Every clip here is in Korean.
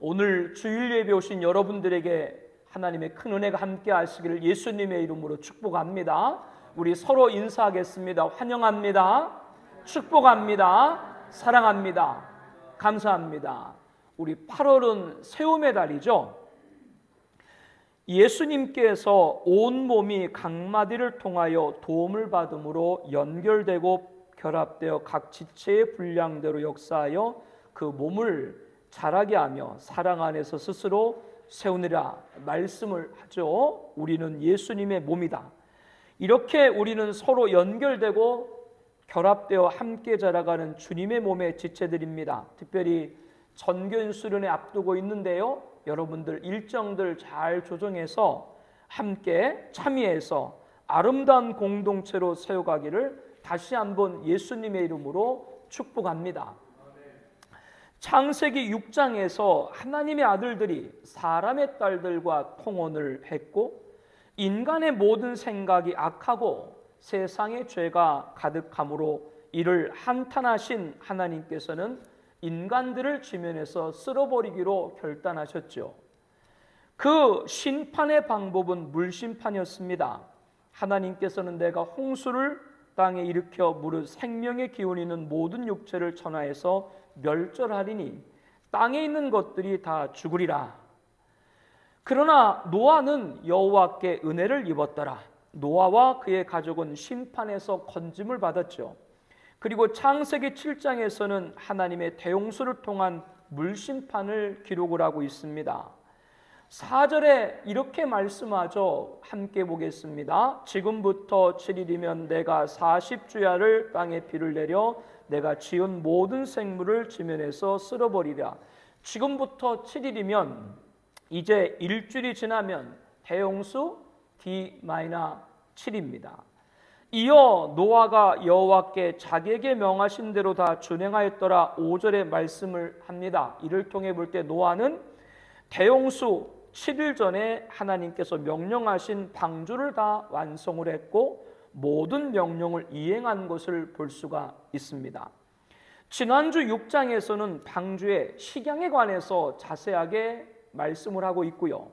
오늘 주일 예배 오신 여러분들에게 하나님의 큰 은혜가 함께 하시기를 예수님의 이름으로 축복합니다. 우리 서로 인사하겠습니다. 환영합니다. 축복합니다. 사랑합니다. 감사합니다. 우리 8월은 세움의 달이죠. 예수님께서 온 몸이 각마디를 통하여 도움을 받음으로 연결되고 결합되어 각 지체의 분량대로 역사하여 그 몸을 자라게 하며 사랑 안에서 스스로 세우느라 말씀을 하죠. 우리는 예수님의 몸이다. 이렇게 우리는 서로 연결되고 결합되어 함께 자라가는 주님의 몸의 지체들입니다. 특별히 전교인 수련회 앞두고 있는데요, 여러분들 일정들 잘 조정해서 함께 참여해서 아름다운 공동체로 세워가기를 다시 한번 예수님의 이름으로 축복합니다. 창세기 6장에서 하나님의 아들들이 사람의 딸들과 통혼을 했고 인간의 모든 생각이 악하고 세상에 죄가 가득함으로 이를 한탄하신 하나님께서는 인간들을 지면에서 쓸어버리기로 결단하셨죠. 그 심판의 방법은 물심판이었습니다. 하나님께서는 내가 홍수를 땅에 일으켜 무릇 생명의 기운이 있는 모든 육체를 천하에서 멸절하리니 땅에 있는 것들이 다 죽으리라. 그러나 노아는 여호와께 은혜를 입었더라. 노아와 그의 가족은 심판에서 건짐을 받았죠. 그리고 창세기 7장에서는 하나님의 대홍수를 통한 물심판을 기록을 하고 있습니다. 4절에 이렇게 말씀하죠. 함께 보겠습니다. 지금부터 7일이면 내가 40주야를 땅에 비를 내려 내가 지은 모든 생물을 지면에서 쓸어버리랴. 지금부터 7일이면 이제 일주일이 지나면 대홍수 D-7입니다. 이어 노아가 여호와께 자기에게 명하신 대로 다 준행하였더라. 5절에 말씀을 합니다. 이를 통해 볼 때 노아는 대홍수 7일 전에 하나님께서 명령하신 방주를 다 완성을 했고 모든 명령을 이행한 것을 볼 수가 있습니다. 지난주 6장에서는 방주의 식양에 관해서 자세하게 말씀을 하고 있고요.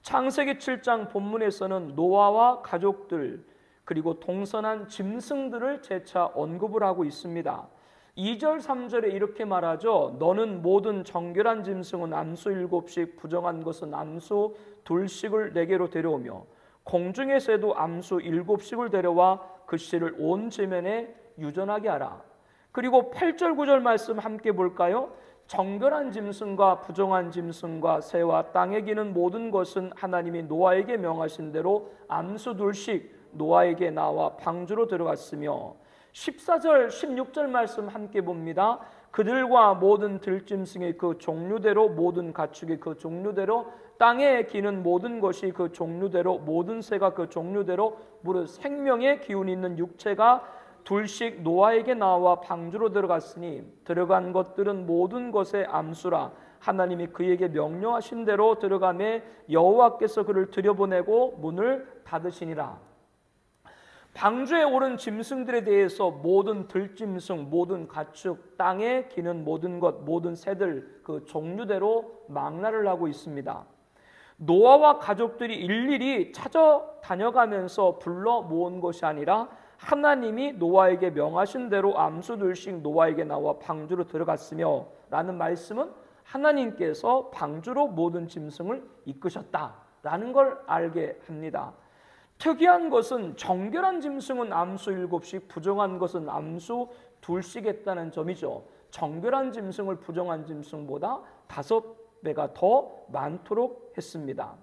창세기 7장 본문에서는 노아와 가족들 그리고 동선한 짐승들을 재차 언급을 하고 있습니다. 2절 3절에 이렇게 말하죠. 너는 모든 정결한 짐승은 암수 7씩 부정한 것은 암수 2씩을 내게로 데려오며 공중의 새도 암수 7씩을 데려와 그 씨를 온 지면에 유전하게 하라. 그리고 8절 9절 말씀 함께 볼까요? 정결한 짐승과 부정한 짐승과 새와 땅에 기는 모든 것은 하나님이 노아에게 명하신 대로 암수 2씩 노아에게 나와 방주로 들어갔으며 14절 16절 말씀 함께 봅니다. 그들과 모든 들짐승의 그 종류대로 모든 가축이 그 종류대로 땅에 기는 모든 것이 그 종류대로 모든 새가 그 종류대로 무릇 생명의 기운이 있는 육체가 2씩 노아에게 나와 방주로 들어갔으니 들어간 것들은 모든 것의 암수라. 하나님이 그에게 명령하신 대로 들어가매 여호와께서 그를 들여보내고 문을 닫으시니라. 방주에 오른 짐승들에 대해서 모든 들짐승, 모든 가축, 땅에 기는 모든 것, 모든 새들 그 종류대로 망라를 하고 있습니다. 노아와 가족들이 일일이 찾아다녀가면서 불러 모은 것이 아니라 하나님이 노아에게 명하신 대로 암수 2씩 노아에게 나와 방주로 들어갔으며 라는 말씀은 하나님께서 방주로 모든 짐승을 이끄셨다라는 걸 알게 합니다. 특이한 것은 정결한 짐승은 암수 7씩 부정한 것은 암수 2씩 했다는 점이죠. 정결한 짐승을 부정한 짐승보다 5배가 더 많도록 했습니다.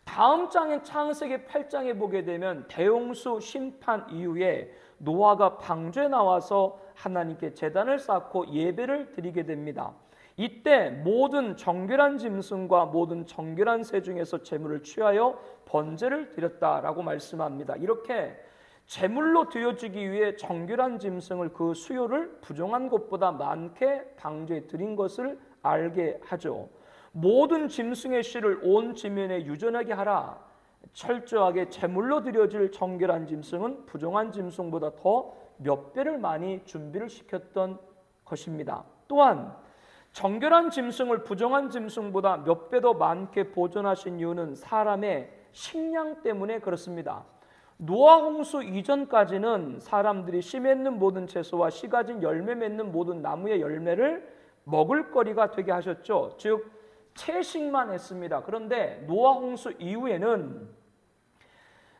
다음 장인 창세기 8장에 보게 되면 대홍수 심판 이후에 노아가 방주에 나와서 하나님께 제단을 쌓고 예배를 드리게 됩니다. 이때 모든 정결한 짐승과 모든 정결한 새 중에서 제물을 취하여 번제를 드렸다라고 말씀합니다. 이렇게 제물로 드려지기 위해 정결한 짐승을 그 수요를 부정한 것보다 많게 방주에 드린 것을 알게 하죠. 모든 짐승의 씨를 온 지면에 유전하게 하라. 철저하게 제물로 드려질 정결한 짐승은 부정한 짐승보다 더 몇 배를 많이 준비를 시켰던 것입니다. 또한 정결한 짐승을 부정한 짐승보다 몇 배 더 많게 보존하신 이유는 사람의 식량 때문에 그렇습니다. 노아 홍수 이전까지는 사람들이 씨 맺는 모든 채소와 씨 가진 열매 맺는 모든 나무의 열매를 먹을 거리가 되게 하셨죠. 즉 채식만 했습니다. 그런데 노아 홍수 이후에는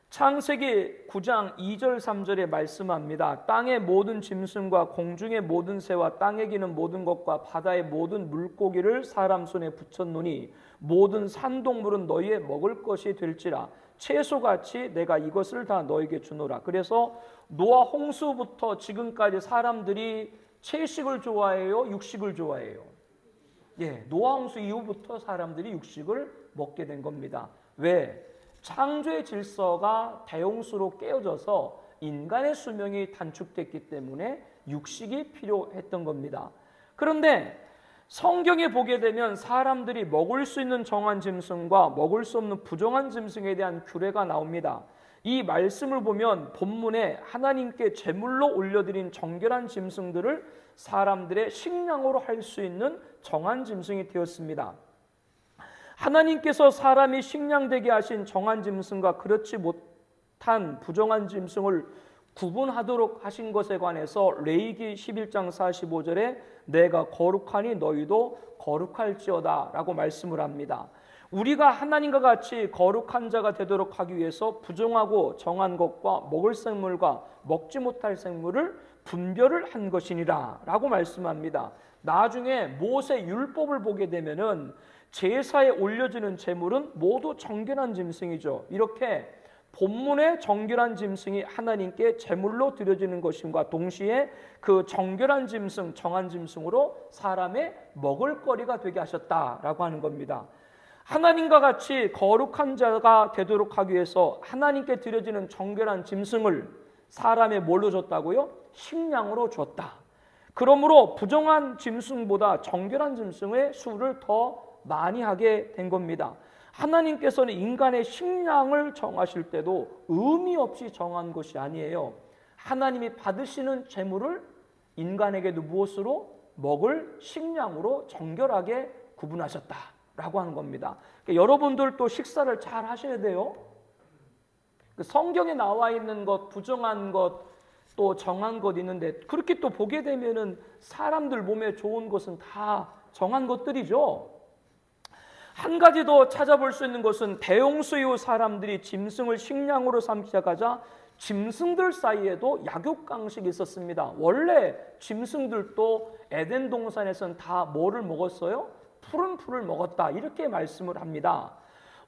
창세기 9장 2절 3절에 말씀합니다. 땅의 모든 짐승과 공중의 모든 새와 땅에 기는 모든 것과 바다의 모든 물고기를 사람 손에 붙였노니 모든 산동물은 너희의 먹을 것이 될지라 채소같이 내가 이것을 다 너에게 주노라. 그래서 노아 홍수부터 지금까지 사람들이 채식을 좋아해요? 육식을 좋아해요? 노아 홍수 이후부터 사람들이 육식을 먹게 된 겁니다. 왜? 창조의 질서가 대홍수로 깨어져서 인간의 수명이 단축됐기 때문에 육식이 필요했던 겁니다. 그런데 성경에 보게 되면 사람들이 먹을 수 있는 정한 짐승과 먹을 수 없는 부정한 짐승에 대한 규례가 나옵니다. 이 말씀을 보면 본문에 하나님께 제물로 올려드린 정결한 짐승들을 사람들의 식량으로 할 수 있는 정한 짐승이 되었습니다. 하나님께서 사람이 식량되게 하신 정한 짐승과 그렇지 못한 부정한 짐승을 구분하도록 하신 것에 관해서 레위기 11장 45절에 내가 거룩하니 너희도 거룩할지어다 라고 말씀을 합니다. 우리가 하나님과 같이 거룩한 자가 되도록 하기 위해서 부정하고 정한 것과 먹을 생물과 먹지 못할 생물을 분별을 한 것이니라 라고 말씀합니다. 나중에 모세 율법을 보게 되면은 제사에 올려지는 제물은 모두 정결한 짐승이죠. 이렇게 본문의 정결한 짐승이 하나님께 제물로 드려지는 것임과 동시에 그 정결한 짐승, 정한 짐승으로 사람의 먹을거리가 되게 하셨다라고 하는 겁니다. 하나님과 같이 거룩한 자가 되도록 하기 위해서 하나님께 드려지는 정결한 짐승을 사람의 뭘로 줬다고요? 식량으로 줬다. 그러므로 부정한 짐승보다 정결한 짐승의 수를 더 많이 하게 된 겁니다. 하나님께서는 인간의 식량을 정하실 때도 의미 없이 정한 것이 아니에요. 하나님이 받으시는 재물을 인간에게도 무엇으로? 먹을 식량으로 정결하게 구분하셨다라고 하는 겁니다. 그러니까 여러분들도 식사를 잘 하셔야 돼요. 성경에 나와 있는 것, 부정한 것, 또 정한 것 있는데 그렇게 또 보게 되면은 사람들 몸에 좋은 것은 다 정한 것들이죠. 한 가지 더 찾아볼 수 있는 것은 대홍수 이후 사람들이 짐승을 식량으로 삼기 시작하자 짐승들 사이에도 약육강식이 있었습니다. 원래 짐승들도 에덴 동산에서는 다 뭐를 먹었어요? 푸른 풀을 먹었다 이렇게 말씀을 합니다.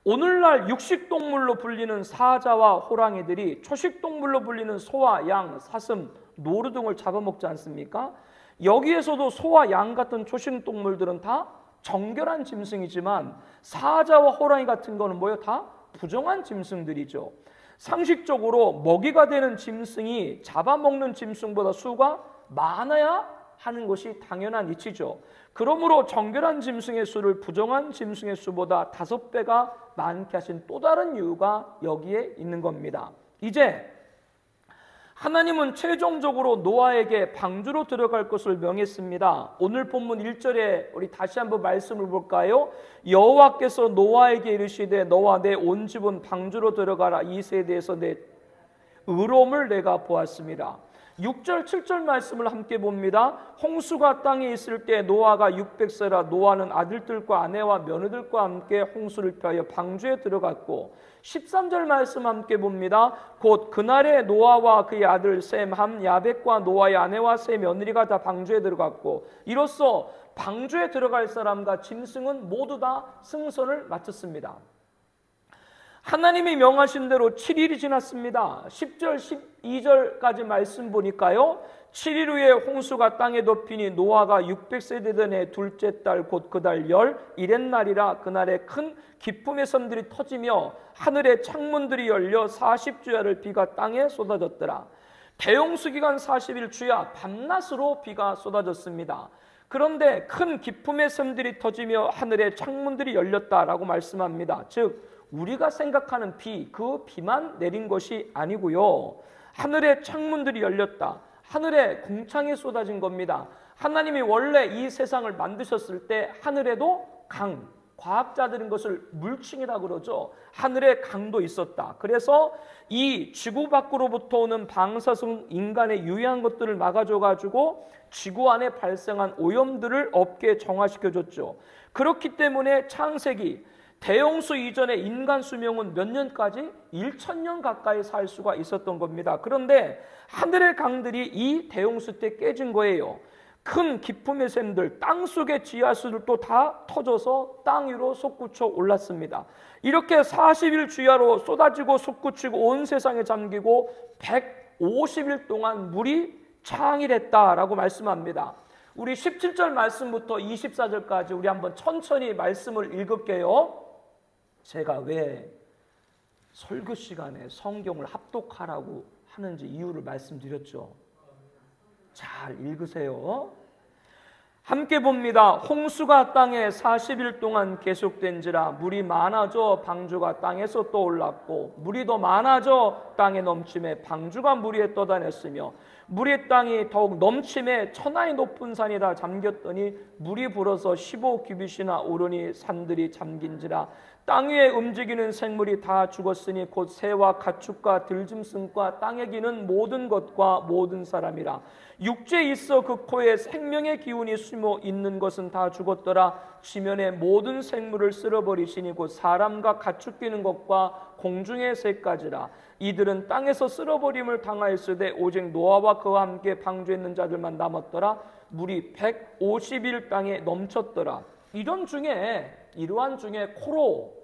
오늘날 육식동물로 불리는 사자와 호랑이들이 초식동물로 불리는 소와 양, 사슴, 노루 등을 잡아먹지 않습니까? 여기에서도 소와 양 같은 초식동물들은 다 정결한 짐승이지만 사자와 호랑이 같은 거는 뭐예요? 다 부정한 짐승들이죠. 상식적으로 먹이가 되는 짐승이 잡아먹는 짐승보다 수가 많아야 하는 것이 당연한 이치죠. 그러므로 정결한 짐승의 수를 부정한 짐승의 수보다 5배가 많게 하신 또 다른 이유가 여기에 있는 겁니다. 이제 하나님은 최종적으로 노아에게 방주로 들어갈 것을 명했습니다. 오늘 본문 1절에 우리 다시 한번 말씀을 볼까요? 여호와께서 노아에게 이르시되 너와 내 온 집은 방주로 들어가라. 이 세대에서 내 의로움을 내가 보았습니다. 6절 7절 말씀을 함께 봅니다. 홍수가 땅에 있을 때 노아가 600세라 노아는 아들들과 아내와 며느들과 함께 홍수를 피하여 방주에 들어갔고 13절 말씀 함께 봅니다. 곧 그날에 노아와 그의 아들 셈, 함, 야벳과 노아의 아내와 세 며느리가 다 방주에 들어갔고 이로써 방주에 들어갈 사람과 짐승은 모두 다 승선을 마쳤습니다. 하나님이 명하신 대로 7일이 지났습니다. 10절, 12절까지 말씀 보니까요. 7일 후에 홍수가 땅에 덮이니 노아가 600세 되던 해 둘째 달 곧 그 달 열 이렛날이라 그날에 큰 기쁨의 섬들이 터지며 하늘의 창문들이 열려 40주야를 비가 땅에 쏟아졌더라. 대홍수 기간 40일 주야 밤낮으로 비가 쏟아졌습니다. 그런데 큰 기쁨의 섬들이 터지며 하늘의 창문들이 열렸다라고 말씀합니다. 즉 우리가 생각하는 비, 그 비만 내린 것이 아니고요. 하늘의 창문들이 열렸다. 하늘에 궁창이 쏟아진 겁니다. 하나님이 원래 이 세상을 만드셨을 때 하늘에도 강, 과학자들은 것을 물층이라고 그러죠. 하늘에 강도 있었다. 그래서 이 지구 밖으로부터 오는 방사성 인간의 유해한 것들을 막아줘가지고 지구 안에 발생한 오염들을 없게 정화시켜줬죠. 그렇기 때문에 창세기 대홍수 이전에 인간 수명은 몇 년까지? 1000년 가까이 살 수가 있었던 겁니다. 그런데 하늘의 강들이 이 대홍수 때 깨진 거예요. 큰 기품의 샘들, 땅속의 지하수들도 다 터져서 땅 위로 솟구쳐 올랐습니다. 이렇게 40일 주야로 쏟아지고 솟구치고 온 세상에 잠기고 150일 동안 물이 창일했다라고 말씀합니다. 우리 17절 말씀부터 24절까지 우리 한번 천천히 말씀을 읽을게요. 제가 왜 설교 시간에 성경을 합독하라고 하는지 이유를 말씀드렸죠. 잘 읽으세요. 함께 봅니다. 홍수가 땅에 40일 동안 계속된지라 물이 많아져 방주가 땅에서 떠올랐고 물이 더 많아져 땅에 넘침에 방주가 물 위에 떠다녔으며 물의 땅이 더욱 넘침에 천하의 높은 산이 다 잠겼더니 물이 불어서 15규빗이나 오르니 산들이 잠긴지라 땅 위에 움직이는 생물이 다 죽었으니 곧 새와 가축과 들짐승과 땅에 기는 모든 것과 모든 사람이라 육지에 있어 그 코에 생명의 기운이 숨어 있는 것은 다 죽었더라. 지면의 모든 생물을 쓸어버리시니 곧 사람과 가축 기는 것과 공중의 새까지라. 이들은 땅에서 쓸어버림을 당하였으되 오직 노아와 그와 함께 방주에 있는 자들만 남았더라. 물이 150일 땅에 넘쳤더라. 이러한 중에 코로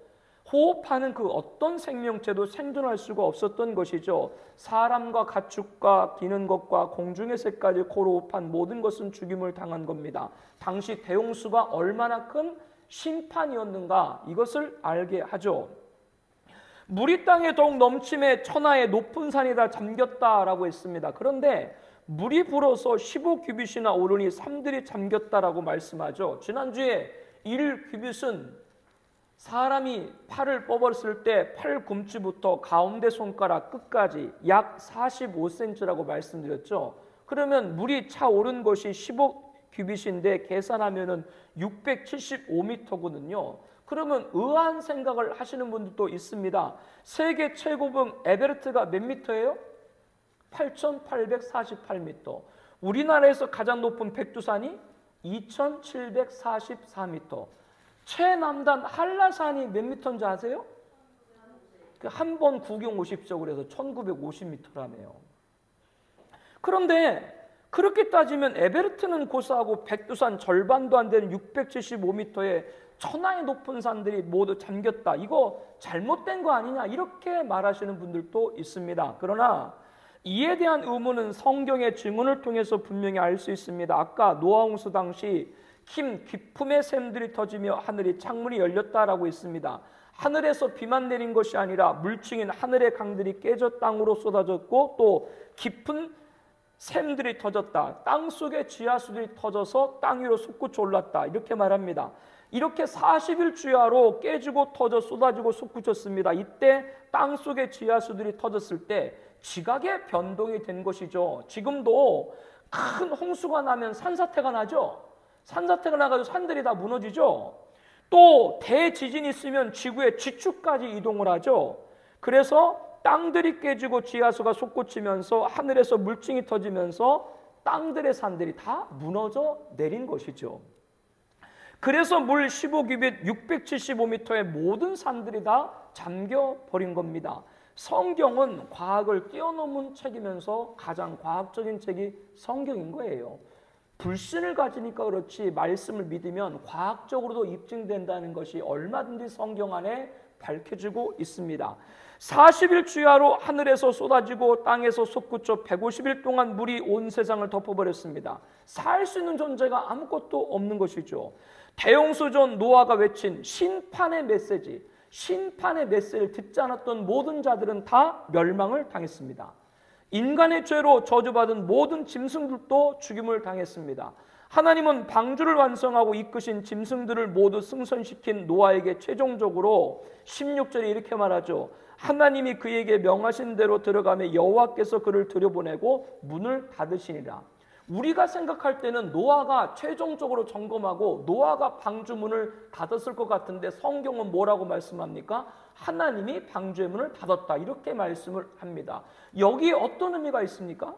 호흡하는 그 어떤 생명체도 생존할 수가 없었던 것이죠. 사람과 가축과 기는 것과 공중의 새까지 코로 호흡한 모든 것은 죽임을 당한 겁니다. 당시 대홍수가 얼마나 큰 심판이었는가 이것을 알게 하죠. 물이 땅에 더욱 넘침에 천하의 높은 산이 다 잠겼다라고 했습니다. 그런데 물이 불어서 15규빗이나 오르니 산들이 잠겼다라고 말씀하죠. 지난주에 1규빗은 사람이 팔을 뻗었을 때 팔꿈치부터 가운데 손가락 끝까지 약 45cm라고 말씀드렸죠. 그러면 물이 차오른 것이 15규빗인데 계산하면은 675m거든요. 그러면 의아한 생각을 하시는 분들도 있습니다. 세계 최고봉 에베레스트가 몇 미터예요? 8,848m. 우리나라에서 가장 높은 백두산이 2,744m. 최남단 한라산이 몇 미터인지 아세요? 한 번 구경 오십시오. 그래서 1950m라네요. 그런데 그렇게 따지면 에베레스트는 고사하고 백두산 절반도 안 되는 675m의 천하의 높은 산들이 모두 잠겼다. 이거 잘못된 거 아니냐 이렇게 말하시는 분들도 있습니다. 그러나 이에 대한 의문은 성경의 증언을 통해서 분명히 알 수 있습니다. 아까 노아 홍수 당시 킴 기품의 샘들이 터지며 하늘이 창문이 열렸다라고 했습니다. 하늘에서 비만 내린 것이 아니라 물층인 하늘의 강들이 깨져 땅으로 쏟아졌고 또 깊은 샘들이 터졌다. 땅속의 지하수들이 터져서 땅 위로 솟구쳐 올랐다. 이렇게 말합니다. 이렇게 40일 주야로 깨지고 터져 쏟아지고 솟구쳤습니다. 이때 땅속의 지하수들이 터졌을 때 지각의 변동이 된 것이죠. 지금도 큰 홍수가 나면 산사태가 나죠. 산사태가 나가지고 산들이 다 무너지죠. 또 대지진이 있으면 지구의 지축까지 이동을 하죠. 그래서 땅들이 깨지고 지하수가 솟구치면서 하늘에서 물증이 터지면서 땅들의 산들이 다 무너져 내린 것이죠. 그래서 물 15규빗 675m의 모든 산들이 다 잠겨버린 겁니다. 성경은 과학을 뛰어넘은 책이면서 가장 과학적인 책이 성경인 거예요. 불신을 가지니까 그렇지 말씀을 믿으면 과학적으로도 입증된다는 것이 얼마든지 성경 안에 밝혀지고 있습니다. 40일 주야로 하늘에서 쏟아지고 땅에서 솟구쳐 150일 동안 물이 온 세상을 덮어버렸습니다. 살 수 있는 존재가 아무것도 없는 것이죠. 대홍수 전 노아가 외친 심판의 메시지를 듣지 않았던 모든 자들은 다 멸망을 당했습니다. 인간의 죄로 저주받은 모든 짐승들도 죽임을 당했습니다. 하나님은 방주를 완성하고 이끄신 짐승들을 모두 승선시킨 노아에게 최종적으로 16절에 이렇게 말하죠. 하나님이 그에게 명하신 대로 들어가며 여호와께서 그를 들여보내고 문을 닫으시니라. 우리가 생각할 때는 노아가 최종적으로 점검하고 노아가 방주문을 닫았을 것 같은데 성경은 뭐라고 말씀합니까? 하나님이 방주의 문을 닫았다 이렇게 말씀을 합니다. 여기에 어떤 의미가 있습니까?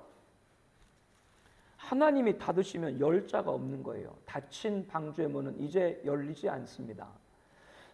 하나님이 닫으시면 열 자가 없는 거예요. 닫힌 방주의 문은 이제 열리지 않습니다.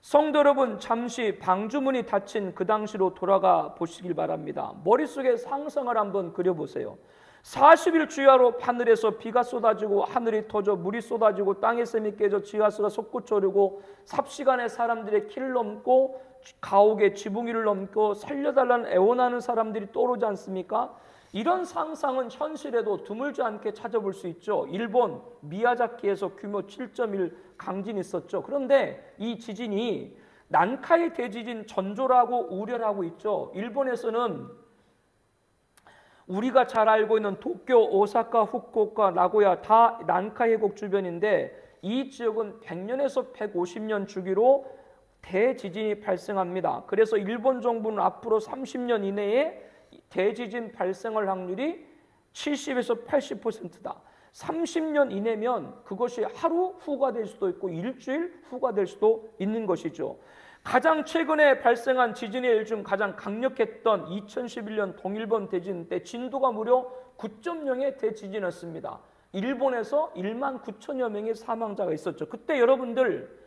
성도 여러분, 잠시 방주문이 닫힌 그 당시로 돌아가 보시길 바랍니다. 머릿속에 상상을 한번 그려보세요. 40일 주야로 하늘에서 비가 쏟아지고 하늘이 터져 물이 쏟아지고 땅의 샘이 깨져 지하수가 솟구쳐 오르고 삽시간에 사람들의 키를 넘고 가옥의 지붕 위를 넘고 살려달라는 애원하는 사람들이 떠오르지 않습니까? 이런 상상은 현실에도 드물지 않게 찾아볼 수 있죠. 일본 미야자키에서 규모 7.1 강진이 있었죠. 그런데 이 지진이 난카이 대지진 전조라고 우려하고 있죠. 일본에서는 우리가 잘 알고 있는 도쿄, 오사카, 후쿠오카, 나고야 다 난카이 해곡 주변인데 이 지역은 100년에서 150년 주기로 대지진이 발생합니다. 그래서 일본 정부는 앞으로 30년 이내에 대지진 발생할 확률이 70에서 80%다. 30년 이내면 그것이 하루 후가 될 수도 있고 일주일 후가 될 수도 있는 것이죠. 가장 최근에 발생한 지진의 일 중 가장 강력했던 2011년 동일본 대지진 때 진도가 무려 9.0의 대지진이었습니다. 일본에서 1만 9천여 명의 사망자가 있었죠. 그때 여러분들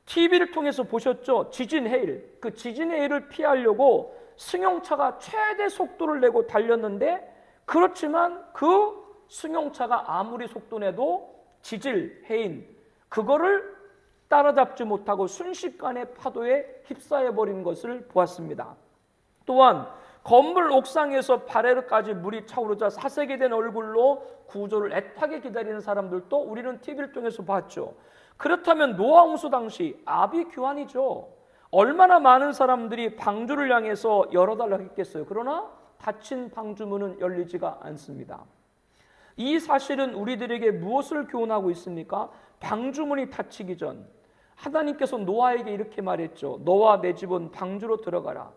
TV를 통해서 보셨죠? 지진 해일. 그 지진 해일을 피하려고 승용차가 최대 속도를 내고 달렸는데 그렇지만 그 승용차가 아무리 속도 내도 지질, 해인 그거를 따라잡지 못하고 순식간에 파도에 휩싸여버린 것을 보았습니다. 또한 건물 옥상에서 발에까지 물이 차오르자 사색이 된 얼굴로 구조를 애타게 기다리는 사람들도 우리는 TV를 통해서 봤죠. 그렇다면 노아 홍수 당시 아비규환이죠. 얼마나 많은 사람들이 방주를 향해서 열어달라고 했겠어요. 그러나 닫힌 방주문은 열리지가 않습니다. 이 사실은 우리들에게 무엇을 교훈하고 있습니까? 방주문이 닫히기 전 하나님께서 노아에게 이렇게 말했죠. 너와 내 집은 방주로 들어가라.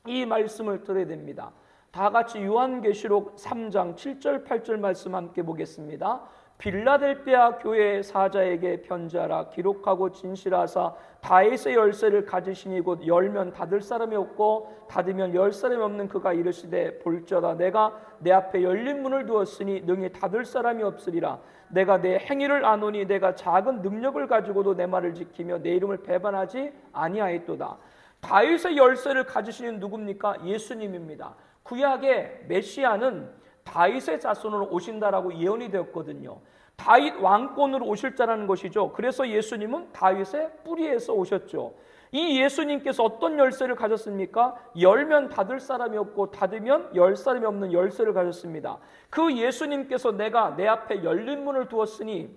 이 말씀을 들어야 됩니다. 다 같이 요한계시록 3장 7절 8절 말씀 함께 보겠습니다. 빌라델비아 교회 사자에게 편지하라. 기록하고 진실하사 다윗의 열쇠를 가지시니 곧 열면 닫을 사람이 없고 닫으면 열 사람이 없는 그가 이르시되 볼지어다 내가 내 앞에 열린 문을 두었으니 능히 닫을 사람이 없으리라. 내가 내 행위를 아노니 내가 작은 능력을 가지고도 내 말을 지키며 내 이름을 배반하지 아니하였도다. 다윗의 열쇠를 가지시는 누굽니까? 예수님입니다. 구약의 메시아는 다윗의 자손으로 오신다라고 예언이 되었거든요. 다윗 왕권으로 오실 자라는 것이죠. 그래서 예수님은 다윗의 뿌리에서 오셨죠. 이 예수님께서 어떤 열쇠를 가졌습니까? 열면 닫을 사람이 없고 닫으면 열 사람이 없는 열쇠를 가졌습니다. 그 예수님께서 내가 내 앞에 열린 문을 두었으니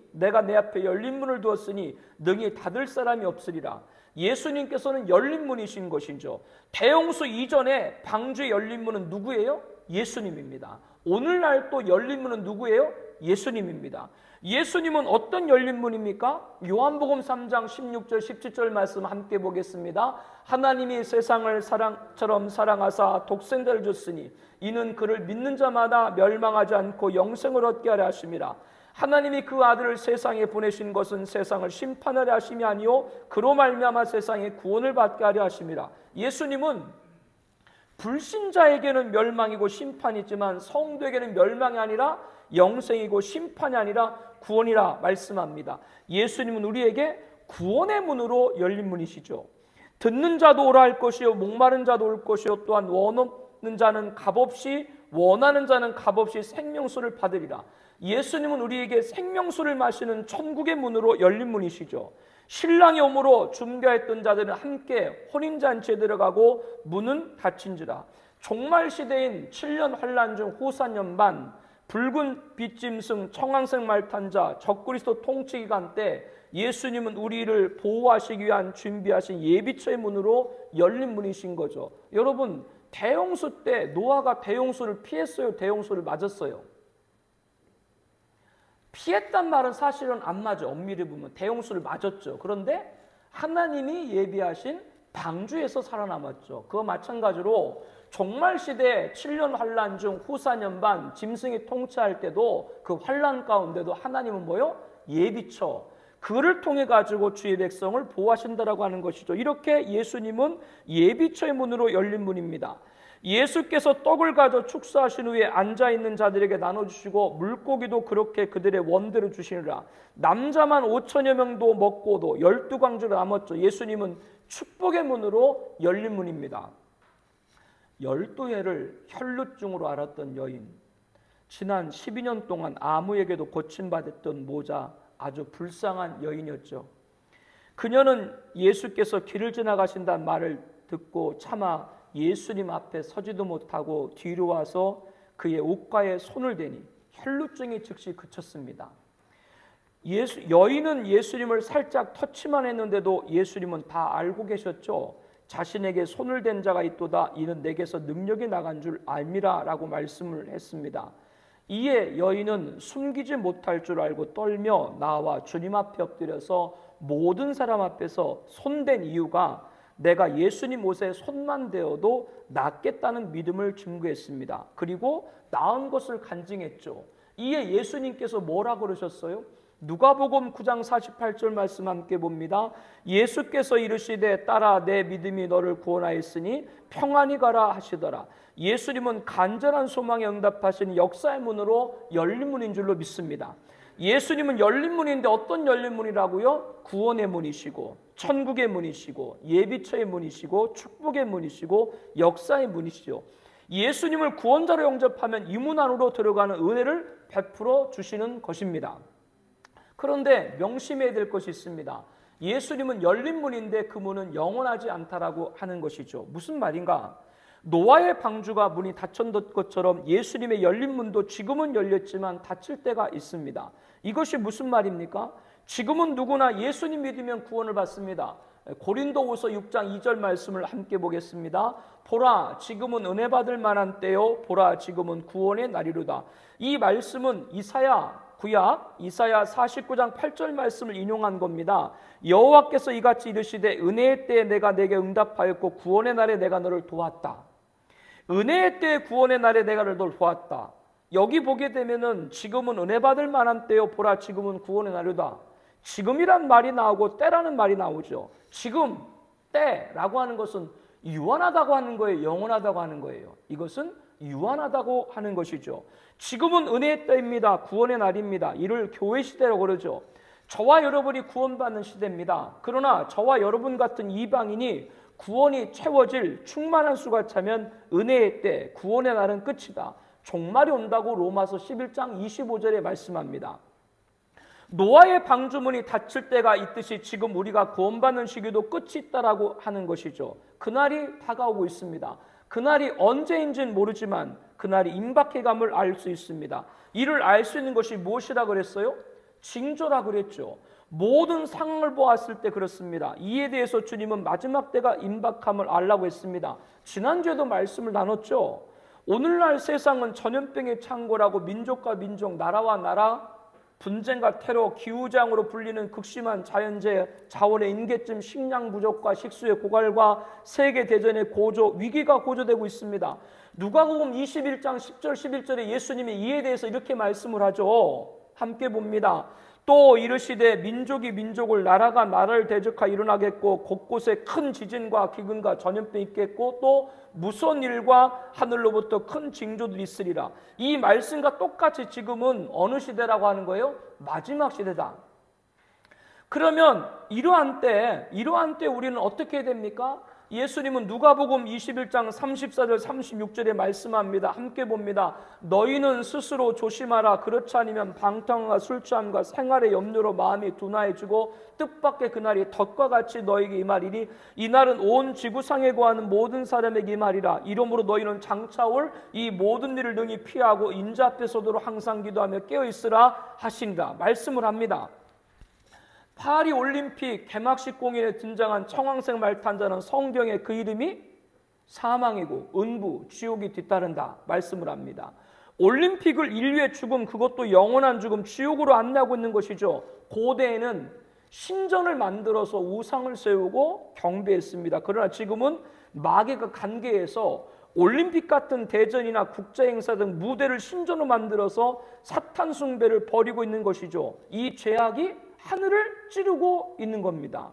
능히 닫을 사람이 없으리라. 예수님께서는 열린 문이신 것이죠. 대홍수 이전에 방주의 열린 문은 누구예요? 예수님입니다. 오늘날 또 열린 문은 누구예요? 예수님입니다. 예수님은 어떤 열린 문입니까? 요한복음 3장 16절 17절 말씀 함께 보겠습니다. 하나님이 세상을 사랑처럼 사랑하사 독생자를 줬으니 이는 그를 믿는 자마다 멸망하지 않고 영생을 얻게 하려 하심이라. 하나님이 그 아들을 세상에 보내신 것은 세상을 심판하려 하심이 아니요 그로 말미암아 세상에 구원을 받게 하려 하심이라. 예수님은 불신자에게는 멸망이고 심판이지만 성도에게는 멸망이 아니라 영생이고 심판이 아니라 구원이라 말씀합니다. 예수님은 우리에게 구원의 문으로 열린 문이시죠. 듣는 자도 오라 할 것이요 목마른 자도 올 것이요 또한 원하는 자는 값없이 원하는 자는 값없이 생명수를 받으리라. 예수님은 우리에게 생명수를 마시는 천국의 문으로 열린 문이시죠. 신랑이 오므로 준비했던 자들은 함께 혼인잔치에 들어가고 문은 닫힌지라. 종말시대인 7년 환란 중 후 4년 반 붉은 빛짐승 청황색 말탄자 적그리스도 통치기간 때 예수님은 우리를 보호하시기 위한 준비하신 예비처의 문으로 열린 문이신 거죠. 여러분 대홍수 때 노아가 대홍수를 피했어요? 대홍수를 맞았어요? 피했단 말은 사실은 안 맞아. 엄밀히 보면 대홍수를 맞았죠. 그런데 하나님이 예비하신 방주에서 살아남았죠. 그와 마찬가지로 종말 시대 7년 환란 중 후 4년 반 짐승이 통치할 때도 그 환란 가운데도 하나님은 뭐요? 예비처. 그를 통해 가지고 주의 백성을 보호하신다라고 하는 것이죠. 이렇게 예수님은 예비처의 문으로 열린 문입니다. 예수께서 떡을 가져 축사하신 후에 앉아있는 자들에게 나눠주시고 물고기도 그렇게 그들의 원대로 주시니라. 남자만 5천여 명도 먹고도 12광주가 남았죠. 예수님은 축복의 문으로 열린 문입니다. 12해를 혈루증으로 앓았던 여인, 지난 12년 동안 아무에게도 고침받았던 모자, 아주 불쌍한 여인이었죠. 그녀는 예수께서 길을 지나가신다는 말을 듣고 차마 예수님 앞에 서지도 못하고 뒤로 와서 그의 옷가에 손을 대니 혈루증이 즉시 그쳤습니다. 여인은 예수님을 살짝 터치만 했는데도 예수님은 다 알고 계셨죠. 자신에게 손을 댄 자가 있도다. 이는 내게서 능력이 나간 줄 알미라 라고 말씀을 했습니다. 이에 여인은 숨기지 못할 줄 알고 떨며 나와 주님 앞에 엎드려서 모든 사람 앞에서 손댄 이유가 내가 예수님 옷에 손만 대어도 낫겠다는 믿음을 증거했습니다. 그리고 나은 것을 간증했죠. 이에 예수님께서 뭐라고 그러셨어요? 누가복음 9장 48절 말씀 함께 봅니다. 예수께서 이르시되 딸아 내 믿음이 너를 구원하였으니 평안히 가라 하시더라. 예수님은 간절한 소망에 응답하신 역사의 문으로 열린 문인 줄로 믿습니다. 예수님은 열린 문인데 어떤 열린 문이라고요? 구원의 문이시고 천국의 문이시고 예비처의 문이시고 축복의 문이시고 역사의 문이시죠. 예수님을 구원자로 영접하면 이 문 안으로 들어가는 은혜를 베풀어 주시는 것입니다. 그런데 명심해야 될 것이 있습니다. 예수님은 열린 문인데 그 문은 영원하지 않다라고 하는 것이죠. 무슨 말인가? 노아의 방주가 문이 닫혔던 것처럼 예수님의 열린 문도 지금은 열렸지만 닫힐 때가 있습니다. 이것이 무슨 말입니까? 지금은 누구나 예수님 믿으면 구원을 받습니다. 고린도후서 6장 2절 말씀을 함께 보겠습니다. 보라 지금은 은혜 받을 만한 때요 보라 지금은 구원의 날이로다. 이 말씀은 구약 이사야 49장 8절 말씀을 인용한 겁니다. 여호와께서 이같이 이르시되 은혜의 때에 내가 내게 응답하였고 구원의 날에 내가 너를 도왔다. 은혜의 때에 구원의 날에 내가 너를 도왔다. 여기 보게 되면은 지금은 은혜 받을 만한 때요 보라 지금은 구원의 날이다. 지금이란 말이 나오고 때라는 말이 나오죠. 지금 때라고 하는 것은 유한하다고 하는 거예요, 영원하다고 하는 거예요. 이것은 유한하다고 하는 것이죠. 지금은 은혜의 때입니다. 구원의 날입니다. 이를 교회 시대라고 그러죠. 저와 여러분이 구원받는 시대입니다. 그러나 저와 여러분 같은 이방인이 구원이 채워질 충만한 수가 차면 은혜의 때, 구원의 날은 끝이다. 종말이 온다고 로마서 11장 25절에 말씀합니다. 노아의 방주문이 닫힐 때가 있듯이 지금 우리가 구원받는 시기도 끝이 있다라고 하는 것이죠. 그날이 다가오고 있습니다. 그날이 언제인지는 모르지만 그날이 임박해감을 알 수 있습니다. 이를 알 수 있는 것이 무엇이라 그랬어요? 징조라 그랬죠. 모든 상황을 보았을 때 그렇습니다. 이에 대해서 주님은 마지막 때가 임박함을 알라고 했습니다. 지난주에도 말씀을 나눴죠. 오늘날 세상은 전염병의 창고라고 민족과 민족, 나라와 나라, 분쟁과 테러, 기후장으로 불리는 극심한 자연재해, 자원의 인계점, 식량 부족과 식수의 고갈과 세계대전의 고조, 위기가 고조되고 있습니다. 누가복음 21장 10절 11절에 예수님이 이에 대해서 이렇게 말씀을 하죠. 함께 봅니다. 또 이르시되 민족이 민족을 나라가 나라를 대적하여 일어나겠고 곳곳에 큰 지진과 기근과 전염병이 있겠고 또 무서운 일과 하늘로부터 큰 징조들이 있으리라. 이 말씀과 똑같이 지금은 어느 시대라고 하는 거예요? 마지막 시대다. 그러면 이러한 때 우리는 어떻게 해야 됩니까? 예수님은 누가복음 21장 34절 36절에 말씀합니다. 함께 봅니다. 너희는 스스로 조심하라. 그렇지 않으면 방탕과 술 취함과 생활의 염려로 마음이 둔화해지고 뜻밖의 그날이 덫과 같이 너에게 임하리니 이날은 온 지구상에 거하는 모든 사람에게 임하리라. 이러므로 너희는 장차 올 이 모든 일을 능히 피하고 인자 앞에 서도록 항상 기도하며 깨어있으라 하신다. 말씀을 합니다. 파리 올림픽 개막식 공연에 등장한 청황색 말 탄 자는 성경에 그 이름이 사망이고 은부, 지옥이 뒤따른다 말씀을 합니다. 올림픽을 인류의 죽음, 그것도 영원한 죽음, 지옥으로 안내하고 있는 것이죠. 고대에는 신전을 만들어서 우상을 세우고 경배했습니다. 그러나 지금은 마귀가 간계해서 올림픽 같은 대전이나 국제행사 등 무대를 신전으로 만들어서 사탄 숭배를 벌이고 있는 것이죠. 이 죄악이 하늘을 찌르고 있는 겁니다.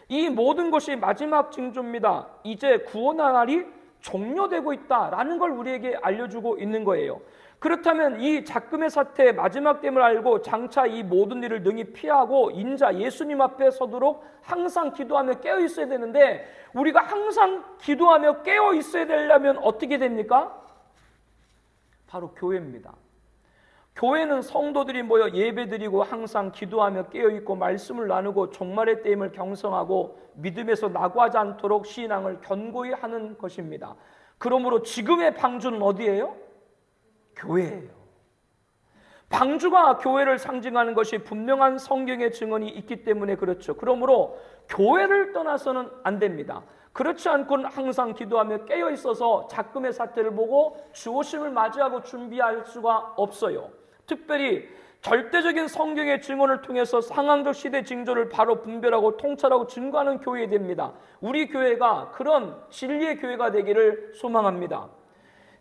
이 모든 것이 마지막 징조입니다. 이제 구원의 날이 종료되고 있다라는 걸 우리에게 알려주고 있는 거예요. 그렇다면 이 작금의 사태의 마지막됨을 알고 장차 이 모든 일을 능히 피하고 인자 예수님 앞에 서도록 항상 기도하며 깨어 있어야 되는데, 우리가 항상 기도하며 깨어 있어야 되려면 어떻게 됩니까? 바로 교회입니다. 교회는 성도들이 모여 예배드리고 항상 기도하며 깨어있고 말씀을 나누고 종말의 때임을 경성하고 믿음에서 낙오하지 않도록 신앙을 견고히 하는 것입니다. 그러므로 지금의 방주는 어디예요? 교회예요. 방주가 교회를 상징하는 것이 분명한 성경의 증언이 있기 때문에 그렇죠. 그러므로 교회를 떠나서는 안 됩니다. 그렇지 않고는 항상 기도하며 깨어 있어서 작금의 사태를 보고 주오심을 맞이하고 준비할 수가 없어요. 특별히 절대적인 성경의 증언을 통해서 상황적 시대 징조를 바로 분별하고 통찰하고 증거하는 교회가 됩니다. 우리 교회가 그런 진리의 교회가 되기를 소망합니다.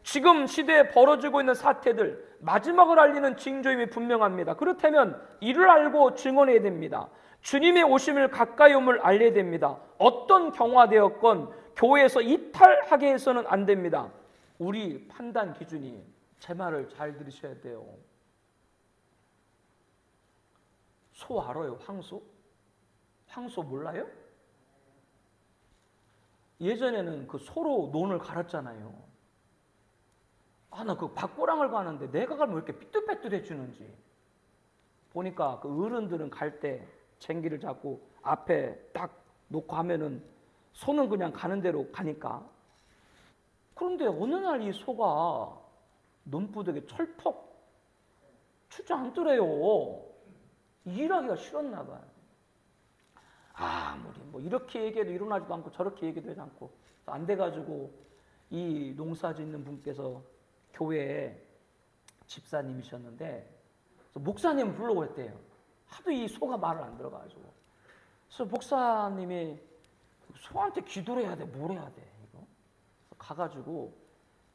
지금 시대에 벌어지고 있는 사태들, 마지막을 알리는 징조임이 분명합니다. 그렇다면 이를 알고 증언해야 됩니다. 주님의 오심을 가까이 옴을 알려야 됩니다. 어떤 경화되었건 교회에서 이탈하게 해서는 안 됩니다. 우리 판단 기준이, 제 말을 잘 들으셔야 돼요. 소 알아요? 황소? 황소 몰라요? 예전에는 그 소로 논을 갈았잖아요. 나 그 밭고랑을 가는데 내가 가면 왜 이렇게 삐뚤빼뚤해 주는지 보니까 그 어른들은 갈 때 쟁기를 잡고 앞에 딱 놓고 하면은 소는 그냥 가는 대로 가니까. 그런데 어느 날 이 소가 논부득에 철퍽 주저앉더래요. 일하기가 싫었나 봐요. 아무리 뭐 이렇게 얘기해도 일어나지도 않고 저렇게 얘기도 하지 않고 안 돼가지고 이 농사 짓는 분께서 교회에 집사님이셨는데 목사님 불러고 했대요. 하도 이 소가 말을 안 들어가지고. 그래서 목사님이 소한테 기도를 해야 돼, 뭘 해야 돼 이거? 그래서 가가지고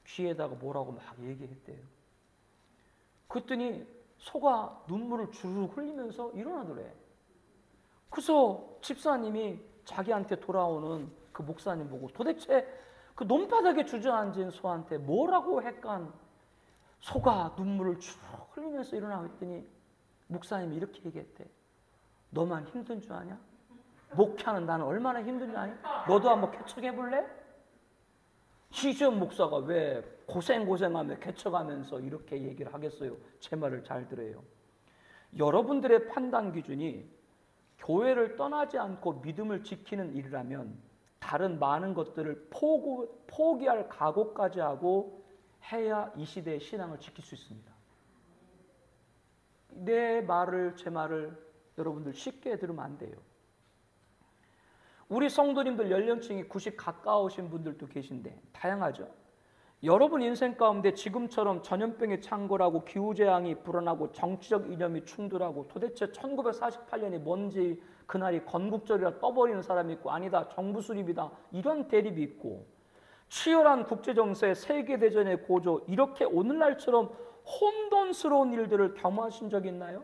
귀에다가 뭐라고 막 얘기했대요. 그랬더니 소가 눈물을 주르륵 흘리면서 일어나더래. 그래서 집사님이 자기한테 돌아오는 그 목사님 보고 도대체 그 논바닥에 주저앉은 소한테 뭐라고 했간 소가 눈물을 주르륵 흘리면서 일어나고 했더니 목사님이 이렇게 얘기했대. 너만 힘든 줄 아냐? 목회하는 나는 얼마나 힘든 줄 아니? 너도 한번 개척해볼래? 이전 목사가 왜 고생하며 개척하면서 이렇게 얘기를 하겠어요? 제 말을 잘 들어요. 여러분들의 판단 기준이 교회를 떠나지 않고 믿음을 지키는 일이라면 다른 많은 것들을 포기할 각오까지 하고 해야 이 시대의 신앙을 지킬 수 있습니다. 내 말을, 제 말을 여러분들 쉽게 들으면 안 돼요. 우리 성도님들 연령층이 90 가까우신 분들도 계신데 다양하죠. 여러분 인생 가운데 지금처럼 전염병이 창궐하고 기후재앙이 불어나고 정치적 이념이 충돌하고 도대체 1948년이 뭔지 그날이 건국절이라 떠버리는 사람이 있고 아니다 정부 수립이다 이런 대립이 있고 치열한 국제정세 세계대전의 고조 이렇게 오늘날처럼 혼돈스러운 일들을 경험하신 적 있나요?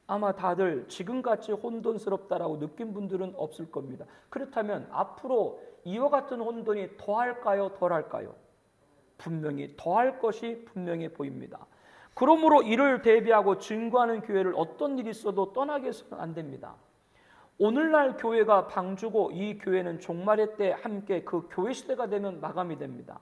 아마 다들 지금같이 혼돈스럽다라고 느낀 분들은 없을 겁니다. 그렇다면 앞으로 이와 같은 혼돈이 더할까요? 덜할까요? 분명히 더할 것이 분명해 보입니다. 그러므로 이를 대비하고 증거하는 교회를 어떤 일이 있어도 떠나게 해서는 안 됩니다. 오늘날 교회가 방주고 이 교회는 종말의 때 함께 그 교회 시대가 되면 마감이 됩니다.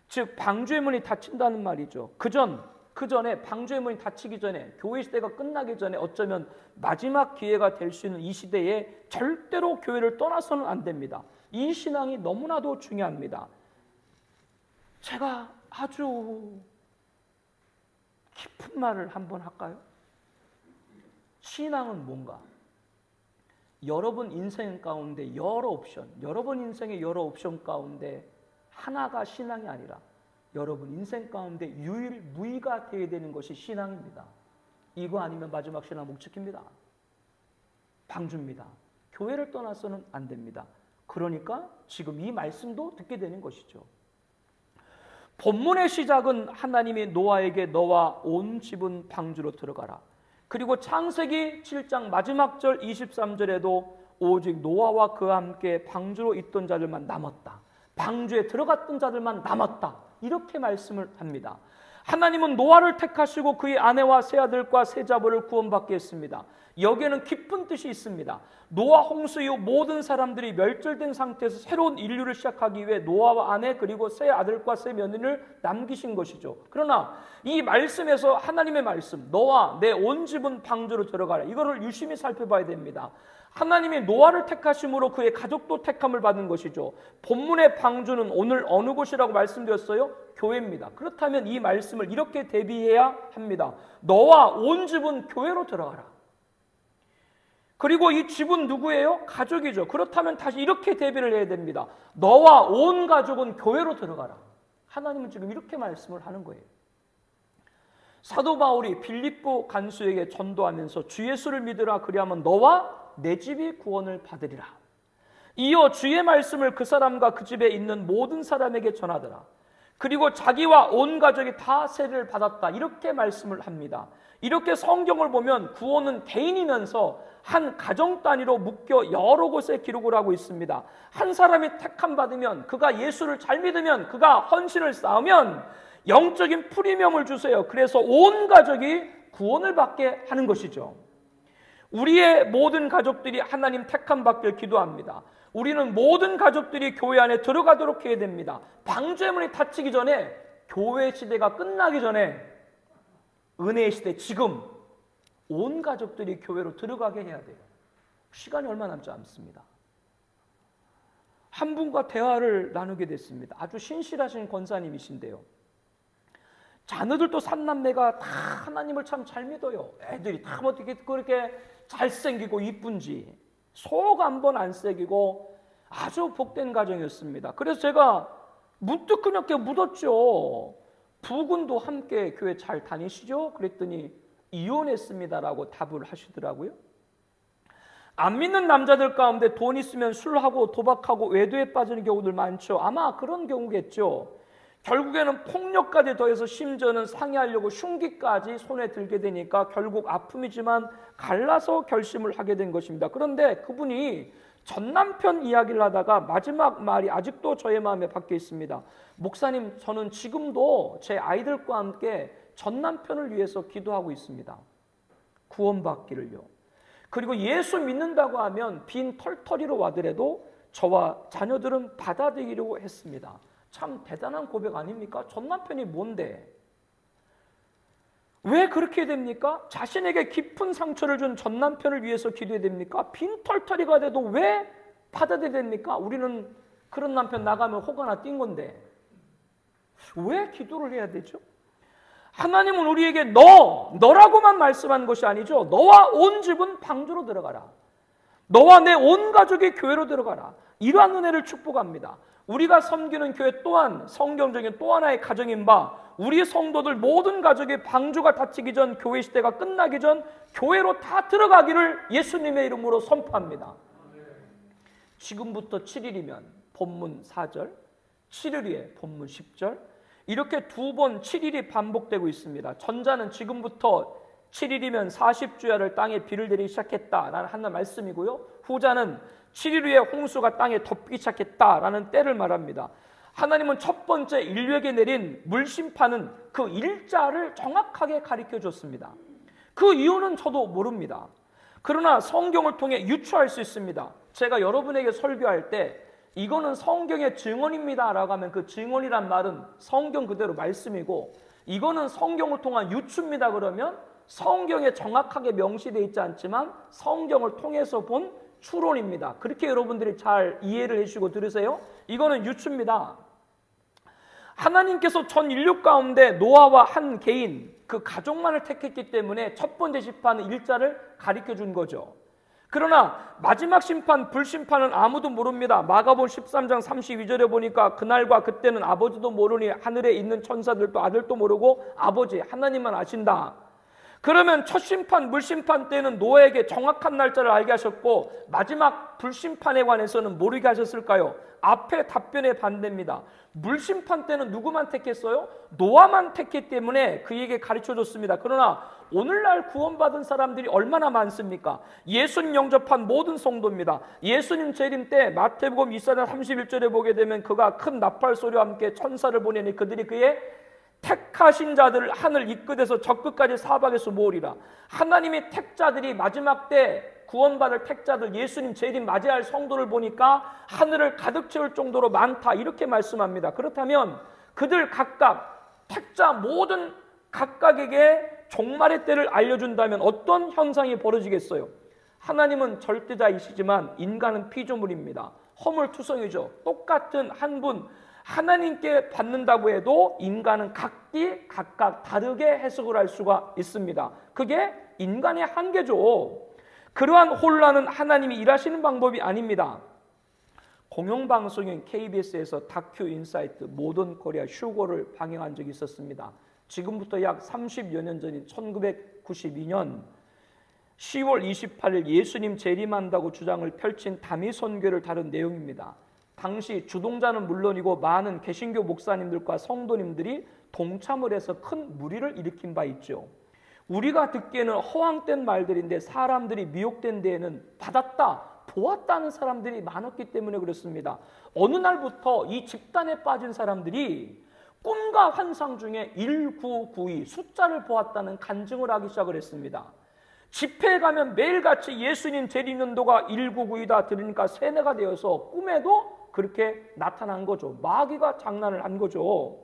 즉 방주의 문이 닫힌다는 말이죠. 그 전에 방주의 문이 닫히기 전에 교회 시대가 끝나기 전에 어쩌면 마지막 기회가 될 수 있는 이 시대에 절대로 교회를 떠나서는 안 됩니다. 이 신앙이 너무나도 중요합니다. 제가 아주 깊은 말을 한번 할까요? 신앙은 뭔가? 여러분 인생 가운데 여러분 인생의 여러 옵션 가운데 하나가 신앙이 아니라 여러분 인생 가운데 유일무이가 되어야 되는 것이 신앙입니다. 이거 아니면 마지막 신앙 못 지킵니다. 방주입니다. 교회를 떠나서는 안 됩니다. 그러니까 지금 이 말씀도 듣게 되는 것이죠. 본문의 시작은 하나님이 노아에게 너와 온 집은 방주로 들어가라. 그리고 창세기 7장 마지막 절 23절에도 오직 노아와 그와 함께 방주로 있던 자들만 남았다. 방주에 들어갔던 자들만 남았다. 이렇게 말씀을 합니다. 하나님은 노아를 택하시고 그의 아내와 세 아들과 세 자녀를 구원받게 했습니다. 여기에는 깊은 뜻이 있습니다. 노아 홍수 이후 모든 사람들이 멸절된 상태에서 새로운 인류를 시작하기 위해 노아와 아내 그리고 세 아들과 세 며느리를 남기신 것이죠. 그러나 이 말씀에서 하나님의 말씀, 너와 내 온 집은 방주로 들어가라, 이거를 유심히 살펴봐야 됩니다. 하나님이 노아를 택하심으로 그의 가족도 택함을 받은 것이죠. 본문의 방주는 오늘 어느 곳이라고 말씀드렸어요? 교회입니다. 그렇다면 이 말씀을 이렇게 대비해야 합니다. 너와 온 집은 교회로 들어가라. 그리고 이 집은 누구예요? 가족이죠. 그렇다면 다시 이렇게 대비를 해야 됩니다. 너와 온 가족은 교회로 들어가라. 하나님은 지금 이렇게 말씀을 하는 거예요. 사도 바울이 빌립보 간수에게 전도하면서 주 예수를 믿으라, 그리하면 너와 내 집이 구원을 받으리라. 이어 주의 말씀을 그 사람과 그 집에 있는 모든 사람에게 전하더라. 그리고 자기와 온 가족이 다 세례를 받았다. 이렇게 말씀을 합니다. 이렇게 성경을 보면 구원은 개인이면서 한 가정 단위로 묶여 여러 곳에 기록을 하고 있습니다. 한 사람이 택함 받으면, 그가 예수를 잘 믿으면, 그가 헌신을 쌓으면 영적인 프리미엄을 주세요. 그래서 온 가족이 구원을 받게 하는 것이죠. 우리의 모든 가족들이 하나님 택함 받길 기도합니다. 우리는 모든 가족들이 교회 안에 들어가도록 해야 됩니다. 방주의 문이 닫히기 전에, 교회 시대가 끝나기 전에, 은혜의 시대 지금 온 가족들이 교회로 들어가게 해야 돼요. 시간이 얼마 남지 않습니다. 한 분과 대화를 나누게 됐습니다. 아주 신실하신 권사님이신데요, 자녀들도 삼남매가 다 하나님을 참 잘 믿어요. 애들이 다 어떻게 그렇게 잘생기고 이쁜지, 속 한 번 안 새기고 아주 복된 가정이었습니다. 그래서 제가 문득 그렇게 묻었죠. 부군도 함께 교회 잘 다니시죠? 그랬더니 이혼했습니다라고 답을 하시더라고요. 안 믿는 남자들 가운데 돈 있으면 술하고 도박하고 외도에 빠지는 경우들 많죠. 아마 그런 경우겠죠. 결국에는 폭력까지 더해서 심지어는 상해하려고 흉기까지 손에 들게 되니까 결국 아픔이지만 갈라서 결심을 하게 된 것입니다. 그런데 그분이 전 남편 이야기를 하다가 마지막 말이 아직도 저의 마음에 박혀 있습니다. 목사님, 저는 지금도 제 아이들과 함께 전 남편을 위해서 기도하고 있습니다. 구원받기를요. 그리고 예수 믿는다고 하면 빈 털터리로 와더라도 저와 자녀들은 받아들이려고 했습니다. 참 대단한 고백 아닙니까? 전 남편이 뭔데? 왜 그렇게 됩니까? 자신에게 깊은 상처를 준 전 남편을 위해서 기도해야 됩니까? 빈털터리가 돼도 왜 받아들여야 됩니까? 우리는 그런 남편 나가면 호가나 뛴 건데 왜 기도를 해야 되죠? 하나님은 우리에게 너라고만 말씀한 것이 아니죠. 너와 온 집은 방주로 들어가라. 너와 내 온 가족이 교회로 들어가라. 이러한 은혜를 축복합니다. 우리가 섬기는 교회 또한 성경적인 또 하나의 가정인 바, 우리 성도들 모든 가족의 방주가 닫히기 전, 교회 시대가 끝나기 전 교회로 다 들어가기를 예수님의 이름으로 선포합니다. 지금부터 7일이면 본문 4절, 7일 후에 본문 10절, 이렇게 두 번 7일이 반복되고 있습니다. 전자는 지금부터 7일이면 40주야를 땅에 비를 내리기 시작했다라는 하나의 말씀이고요, 후자는 7일 후에 홍수가 땅에 덮이기 시작했다라는 때를 말합니다. 하나님은 첫 번째 인류에게 내린 물심판은 그 일자를 정확하게 가르쳐 줬습니다. 그 이유는 저도 모릅니다. 그러나 성경을 통해 유추할 수 있습니다. 제가 여러분에게 설교할 때 이거는 성경의 증언입니다 라고 하면 그 증언이란 말은 성경 그대로 말씀이고, 이거는 성경을 통한 유추입니다 그러면 성경에 정확하게 명시되어 있지 않지만 성경을 통해서 본 추론입니다. 그렇게 여러분들이 잘 이해를 해주시고 들으세요. 이거는 유추입니다. 하나님께서 전 인류 가운데 노아와 한 개인, 그 가족만을 택했기 때문에 첫 번째 심판은 일자를 가르쳐 준 거죠. 그러나 마지막 심판, 불심판은 아무도 모릅니다. 마가복음 13장 32절에 보니까 그날과 그때는 아버지도 모르니 하늘에 있는 천사들도 아들도 모르고 아버지 하나님만 아신다. 그러면 첫 심판, 물심판 때는 노아에게 정확한 날짜를 알게 하셨고 마지막 불심판에 관해서는 모르게 하셨을까요? 앞에 답변에 반대입니다. 물심판 때는 누구만 택했어요? 노아만 택했기 때문에 그에게 가르쳐줬습니다. 그러나 오늘날 구원받은 사람들이 얼마나 많습니까? 예수님 영접한 모든 성도입니다. 예수님 재림 때 마태복음 24장 31절에 보게 되면 그가 큰 나팔 소리와 함께 천사를 보내니 그들이 그의 택하신 자들을 하늘 이끝에서 저 끝까지 사방에서 모으리라. 하나님의 택자들이 마지막 때 구원받을 택자들, 예수님 재림 맞이할 성도를 보니까 하늘을 가득 채울 정도로 많다, 이렇게 말씀합니다. 그렇다면 그들 각각 택자 모든 각각에게 종말의 때를 알려준다면 어떤 현상이 벌어지겠어요? 하나님은 절대자이시지만 인간은 피조물입니다. 허물투성이죠. 똑같은 한 분 하나님께 받는다고 해도 인간은 각각 다르게 해석을 할 수가 있습니다. 그게 인간의 한계죠. 그러한 혼란은 하나님이 일하시는 방법이 아닙니다. 공영방송인 KBS에서 다큐 인사이트 모던 코리아 휴거를 방영한 적이 있었습니다. 지금부터 약 30여 년 전인 1992년 10월 28일 예수님 재림한다고 주장을 펼친 담임 선교를 다룬 내용입니다. 당시 주동자는 물론이고 많은 개신교 목사님들과 성도님들이 동참을 해서 큰 무리를 일으킨 바 있죠. 우리가 듣기에는 허황된 말들인데 사람들이 미혹된 데에는 받았다, 보았다는 사람들이 많았기 때문에 그렇습니다. 어느 날부터 이 집단에 빠진 사람들이 꿈과 환상 중에 1992 숫자를 보았다는 간증을 하기 시작을 했습니다. 집회에 가면 매일같이 예수님 재림연도가 1992다 들으니까 세뇌가 되어서 꿈에도 그렇게 나타난 거죠. 마귀가 장난을 한 거죠.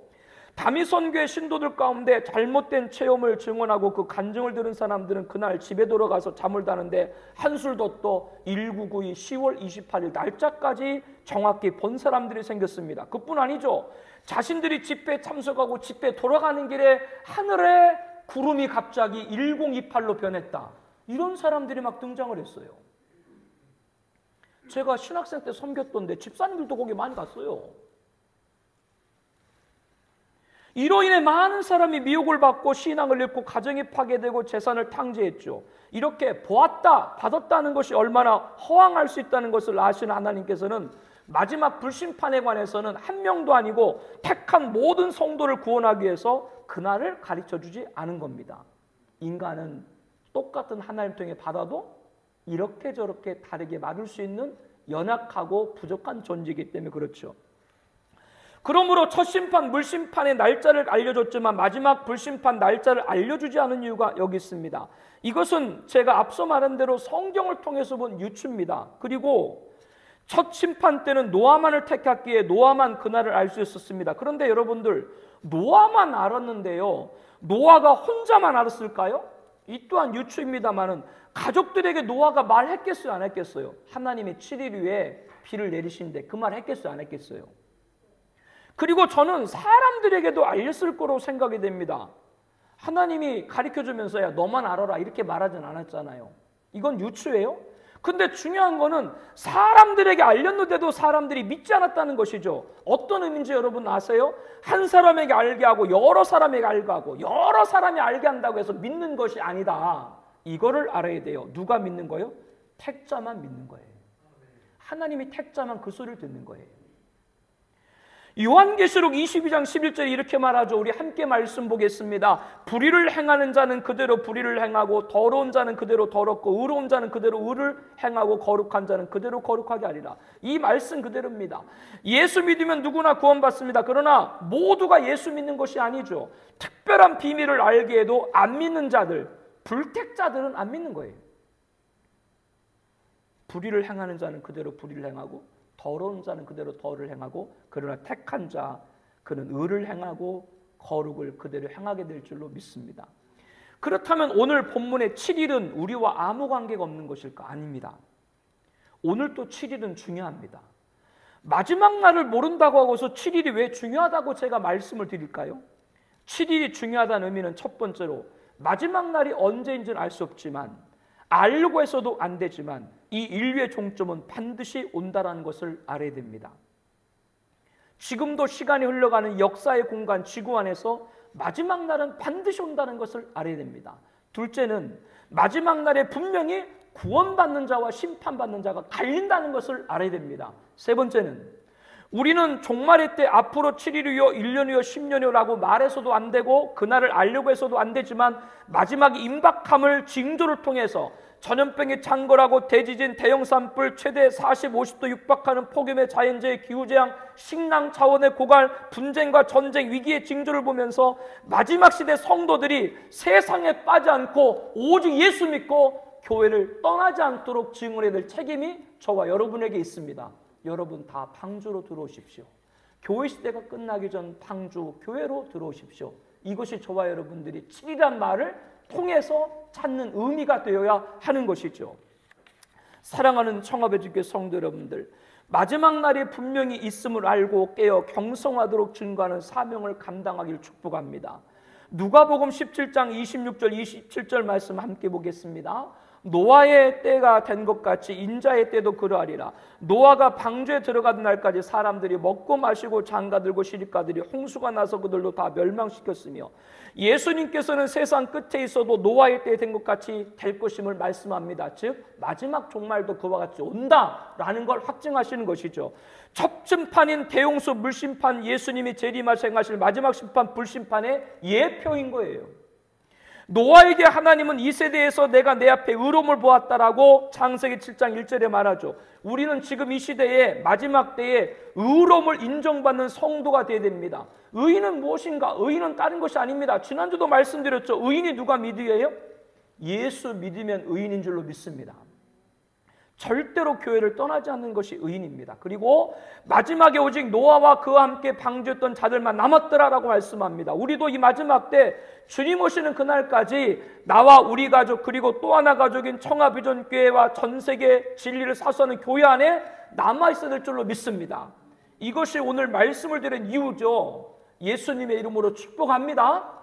다미선교의 신도들 가운데 잘못된 체험을 증언하고 그 간증을 들은 사람들은 그날 집에 돌아가서 잠을 자는데 한술 더 또 1992 10월 28일 날짜까지 정확히 본 사람들이 생겼습니다. 그뿐 아니죠. 자신들이 집회에 참석하고 집회에 돌아가는 길에 하늘에 구름이 갑자기 1028로 변했다, 이런 사람들이 막 등장을 했어요. 제가 신학생 때 섬겼던데 집사님들도 거기 많이 갔어요. 이로 인해 많은 사람이 미혹을 받고 신앙을 잃고 가정이 파괴되고 재산을 탕제했죠. 이렇게 보았다, 받았다는 것이 얼마나 허황할 수 있다는 것을 아시는 하나님께서는 마지막 불심판에 관해서는 한 명도 아니고 택한 모든 성도를 구원하기 위해서 그날을 가르쳐주지 않은 겁니다. 인간은 똑같은 하나님 통해 받아도 이렇게 저렇게 다르게 맞을 수 있는 연약하고 부족한 존재이기 때문에 그렇죠. 그러므로 첫 심판, 물심판의 날짜를 알려줬지만 마지막 불심판 날짜를 알려주지 않은 이유가 여기 있습니다. 이것은 제가 앞서 말한 대로 성경을 통해서 본 유추입니다. 그리고 첫 심판 때는 노아만을 택했기에 노아만 그날을 알 수 있었습니다. 그런데 여러분들, 노아만 알았는데요, 노아가 혼자만 알았을까요? 이 또한 유추입니다만은 가족들에게 노아가 말했겠어요, 안 했겠어요? 하나님이 7일 후에 비를 내리신데 그 말 했겠어요, 안 했겠어요? 그리고 저는 사람들에게도 알렸을 거라고 생각이 됩니다. 하나님이 가르쳐주면서 야 너만 알아라 이렇게 말하진 않았잖아요. 이건 유추예요. 근데 중요한 거는 사람들에게 알렸는데도 사람들이 믿지 않았다는 것이죠. 어떤 의미인지 여러분 아세요? 한 사람에게 알게 하고 여러 사람에게 알게 하고 여러 사람이 알게 한다고 해서 믿는 것이 아니다. 이거를 알아야 돼요. 누가 믿는 거예요? 택자만 믿는 거예요. 하나님이 택자만 그 소리를 듣는 거예요. 요한계시록 22장 11절에 이렇게 말하죠. 우리 함께 말씀 보겠습니다. 불의를 행하는 자는 그대로 불의를 행하고 더러운 자는 그대로 더럽고 의로운 자는 그대로 의를 행하고 거룩한 자는 그대로 거룩하게 하리라. 이 말씀 그대로입니다. 예수 믿으면 누구나 구원받습니다. 그러나 모두가 예수 믿는 것이 아니죠. 특별한 비밀을 알게 해도 안 믿는 자들, 불택자들은 안 믿는 거예요. 불의를 행하는 자는 그대로 불의를 행하고 더러운 자는 그대로 더를 행하고 그러나 택한 자 그는 의를 행하고 거룩을 그대로 행하게 될 줄로 믿습니다. 그렇다면 오늘 본문의 7일은 우리와 아무 관계가 없는 것일까? 아닙니다. 오늘 또 7일은 중요합니다. 마지막 날을 모른다고 하고서 7일이 왜 중요하다고 제가 말씀을 드릴까요? 7일이 중요하다는 의미는 첫 번째로 마지막 날이 언제인지는 알 수 없지만 알려고 해서도 안 되지만 이 인류의 종점은 반드시 온다라는 것을 알아야 됩니다. 지금도 시간이 흘러가는 역사의 공간 지구 안에서 마지막 날은 반드시 온다는 것을 알아야 됩니다. 둘째는 마지막 날에 분명히 구원받는 자와 심판받는 자가 갈린다는 것을 알아야 됩니다. 세 번째는 우리는 종말의 때 앞으로 7일 후요, 1년 후요, 10년 후라고 말해서도 안 되고 그날을 알려고 해서도 안 되지만 마지막 임박함을 징조를 통해서 전염병이 창궐하고 대지진, 대형 산불, 최대 40, 50도 육박하는 폭염의 자연재해, 기후재앙, 식량 차원의 고갈, 분쟁과 전쟁, 위기의 징조를 보면서 마지막 시대 성도들이 세상에 빠지 않고 오직 예수 믿고 교회를 떠나지 않도록 증언해야 될 책임이 저와 여러분에게 있습니다. 여러분 다 방주로 들어오십시오. 교회 시대가 끝나기 전 방주, 교회로 들어오십시오. 이것이 저와 여러분들이 7이란 말을 통해서 찾는 의미가 되어야 하는 것이죠. 사랑하는 청합의주교 성도 여러분들, 마지막 날이 분명히 있음을 알고 깨어 경성하도록 증거하는 사명을 감당하길 축복합니다. 누가복음 17장 26절 27절 말씀 함께 보겠습니다. 노아의 때가 된 것 같이 인자의 때도 그러하리라. 노아가 방주에 들어가던 날까지 사람들이 먹고 마시고 장가들고 시집가들이 홍수가 나서 그들도 다 멸망시켰으며 예수님께서는 세상 끝에 있어도 노아의 때 된 것 같이 될 것임을 말씀합니다. 즉 마지막 종말도 그와 같이 온다라는 걸 확증하시는 것이죠. 첫 심판인 대홍수 물심판, 예수님이 재림하셔 행하실 마지막 심판 불심판의 예표인 거예요. 노아에게 하나님은 이 세대에서 내가 내 앞에 의로움을 보았다라고 창세기 7장 1절에 말하죠. 우리는 지금 이 시대에 마지막 때에 의로움을 인정받는 성도가 되어야 됩니다. 의인은 무엇인가? 의인은 다른 것이 아닙니다. 지난주도 말씀드렸죠. 의인이 누가 믿으예요? 예수 믿으면 의인인 줄로 믿습니다. 절대로 교회를 떠나지 않는 것이 의인입니다. 그리고 마지막에 오직 노아와 그와 함께 방주했던 자들만 남았더라라고 말씀합니다. 우리도 이 마지막 때 주님 오시는 그날까지 나와 우리 가족 그리고 또 하나 가족인 청하비전교회와 전 세계 진리를 사수하는 교회 안에 남아있어야 될 줄로 믿습니다. 이것이 오늘 말씀을 드린 이유죠. 예수님의 이름으로 축복합니다.